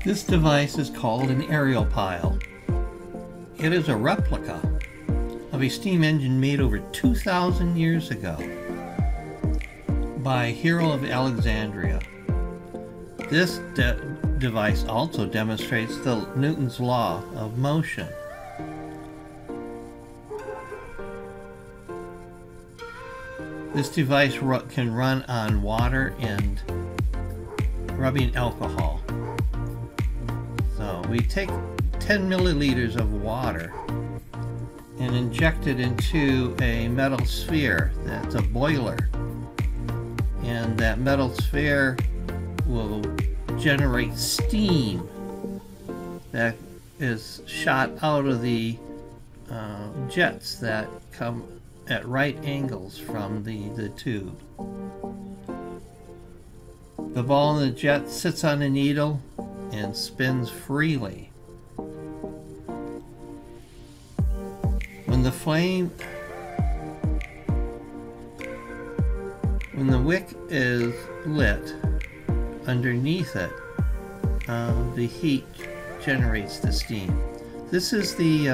This device is called an Aeolipile. It is a replica of a steam engine made over 2,000 years ago by Hero of Alexandria. This device also demonstrates Newton's law of motion. This device can run on water and rubbing alcohol. So we take 10 milliliters of water and inject it into a metal sphere that's a boiler. And that metal sphere will generate steam that is shot out of the jets that come at right angles from the tube. The ball in the jet sits on a needle and spins freely. When the wick is lit, underneath it, the heat generates the steam. This is the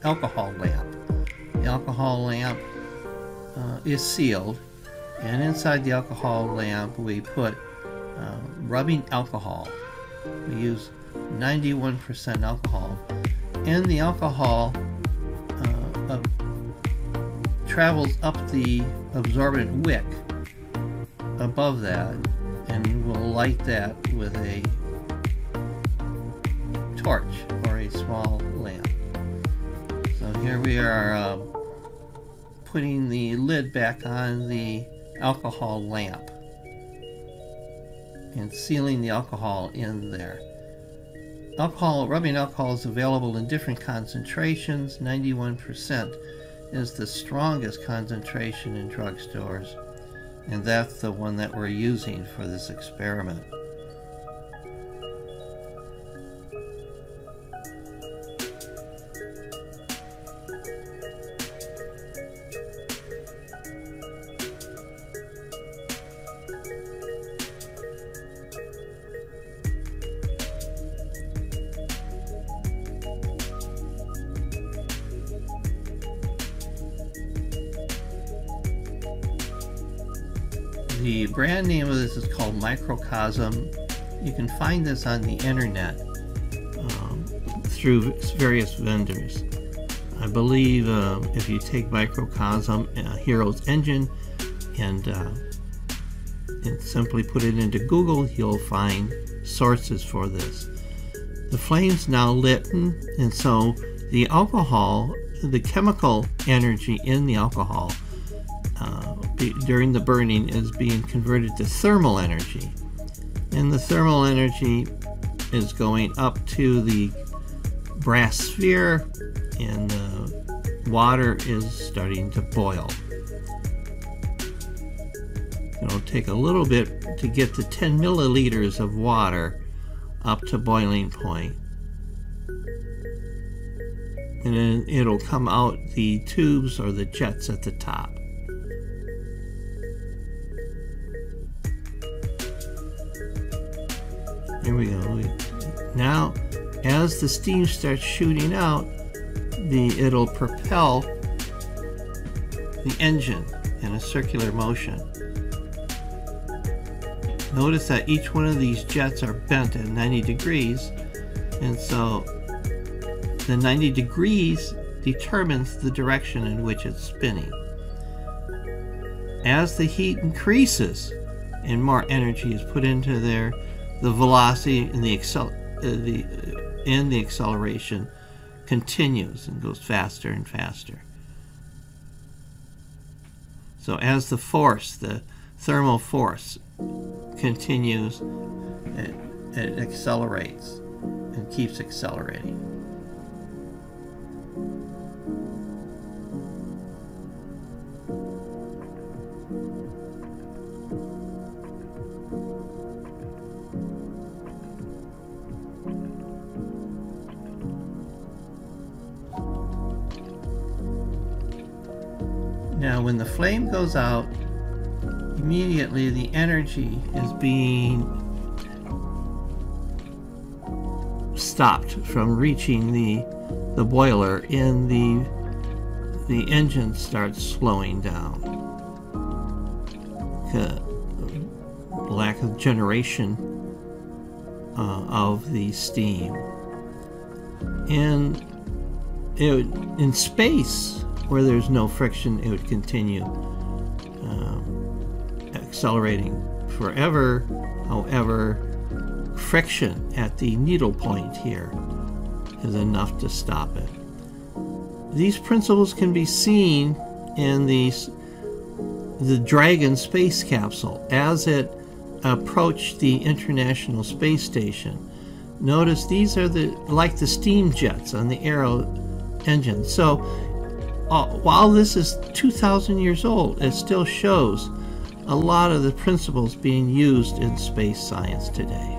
alcohol lamp. The alcohol lamp is sealed, and inside the alcohol lamp we put rubbing alcohol. We use 91% alcohol, and the alcohol travels up the absorbent wick above that, and we'll light that with a torch or a small lamp. So here we are putting the lid back on the alcohol lamp and sealing the alcohol in there. Rubbing alcohol is available in different concentrations. 91% is the strongest concentration in drugstores, and that's the one that we're using for this experiment. The brand name of this is called Microcosm. You can find this on the internet through various vendors. I believe if you take Microcosm, Hero's engine, and simply put it into Google, you'll find sources for this. The flame's now lit, and so the alcohol, the chemical energy in the alcohol during the burning is being converted to thermal energy, and the thermal energy is going up to the brass sphere, and the water is starting to boil. It'll take a little bit to get the 10 milliliters of water up to boiling point, and then it'll come out the tubes or the jets at the top. Here we go. Now, as the steam starts shooting out, it'll propel the engine in a circular motion. Notice that each one of these jets are bent at 90 degrees, and so the 90 degrees determines the direction in which it's spinning. As the heat increases and more energy is put into there, the velocity and the acceleration continues and goes faster and faster. So as the force, the thermal force, continues, it accelerates and keeps accelerating. Now when the flame goes out, immediately the energy is being stopped from reaching the boiler, and the engine starts slowing down. Lack of generation of the steam. And in space, where there's no friction, it would continue accelerating forever. However, friction at the needle point here is enough to stop it. These principles can be seen in the Dragon space capsule as it approached the International Space Station. Notice these are like the steam jets on the Aero engine. So while this is 2,000 years old, it still shows a lot of the principles being used in space science today.